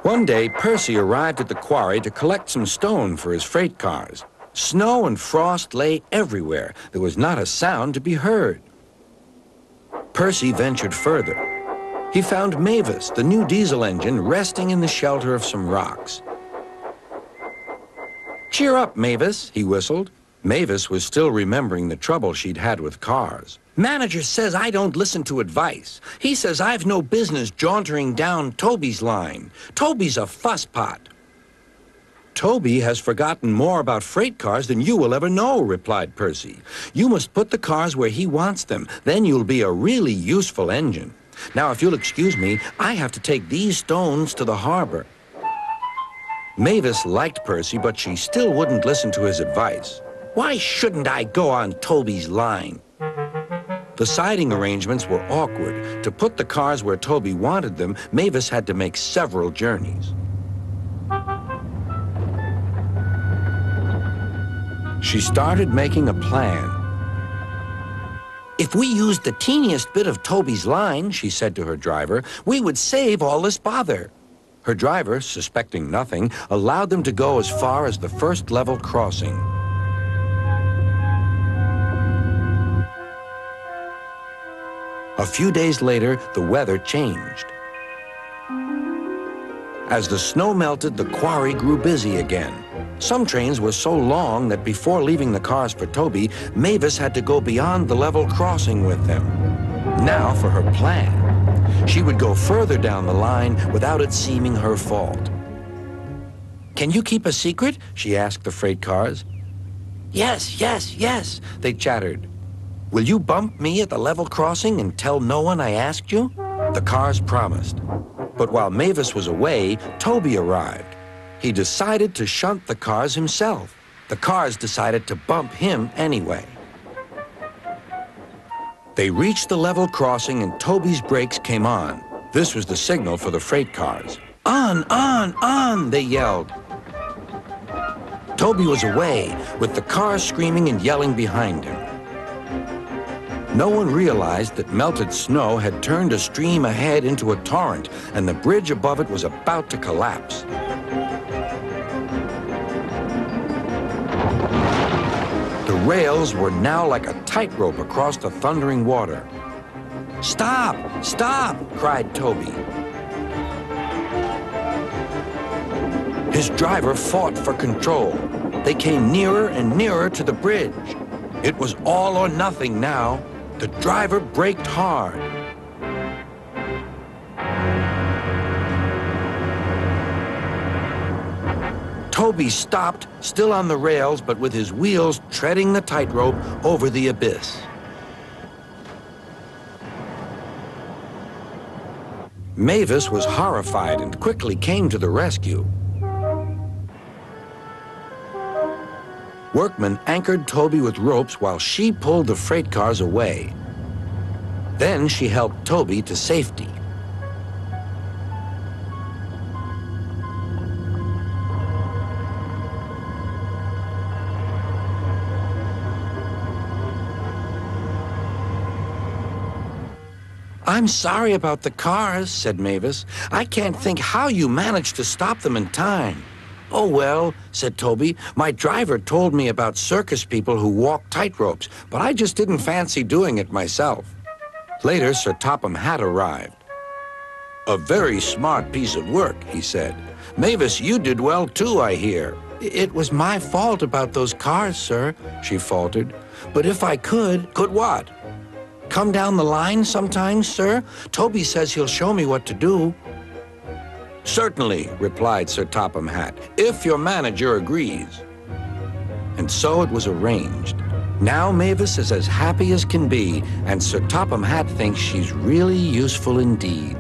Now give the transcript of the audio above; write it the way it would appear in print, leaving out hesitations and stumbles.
One day, Percy arrived at the quarry to collect some stone for his freight cars. Snow and frost lay everywhere. There was not a sound to be heard. Percy ventured further. He found Mavis, the new diesel engine, resting in the shelter of some rocks. "Cheer up, Mavis," he whistled. Mavis was still remembering the trouble she'd had with cars. "Manager says I don't listen to advice. He says I've no business jauntering down Toby's line. Toby's a fusspot." "Toby has forgotten more about freight cars than you will ever know," replied Percy. "You must put the cars where he wants them. Then you'll be a really useful engine. Now, if you'll excuse me, I have to take these stones to the harbor." Mavis liked Percy, but she still wouldn't listen to his advice. "Why shouldn't I go on Toby's line?" The siding arrangements were awkward. To put the cars where Toby wanted them, Mavis had to make several journeys. She started making a plan. "If we used the teeniest bit of Toby's line," she said to her driver, "we would save all this bother." Her driver, suspecting nothing, allowed them to go as far as the first level crossing. A few days later, the weather changed. As the snow melted, the quarry grew busy again. Some trains were so long that before leaving the cars for Toby, Mavis had to go beyond the level crossing with them. Now for her plan. She would go further down the line without it seeming her fault. "Can you keep a secret?" she asked the freight cars. "Yes, yes, yes," they chattered. "Will you bump me at the level crossing and tell no one I asked you?" The cars promised. But while Mavis was away, Toby arrived. He decided to shunt the cars himself. The cars decided to bump him anyway. They reached the level crossing and Toby's brakes came on. This was the signal for the freight cars. "On, on," they yelled. Toby was away, with the cars screaming and yelling behind him. No one realized that melted snow had turned a stream ahead into a torrent, and the bridge above it was about to collapse. The rails were now like a tightrope across the thundering water. "Stop! Stop!" cried Toby. His driver fought for control. They came nearer and nearer to the bridge. It was all or nothing now. The driver braked hard. Toby stopped, still on the rails, but with his wheels treading the tightrope over the abyss. Mavis was horrified and quickly came to the rescue. Workmen anchored Toby with ropes while she pulled the freight cars away. Then she helped Toby to safety. "I'm sorry about the cars," said Mavis. "I can't think how you managed to stop them in time." "Oh, well," said Toby, "my driver told me about circus people who walk tightropes, but I just didn't fancy doing it myself." Later, Sir Topham Hatt arrived. "A very smart piece of work," he said. "Mavis, you did well too, I hear." "It was my fault about those cars, sir," she faltered. "But if I could..." "Could what?" "Come down the line sometimes, sir. Toby says he'll show me what to do." "Certainly," replied Sir Topham Hatt, "if your manager agrees." And so it was arranged. Now Mavis is as happy as can be, and Sir Topham Hatt thinks she's really useful indeed.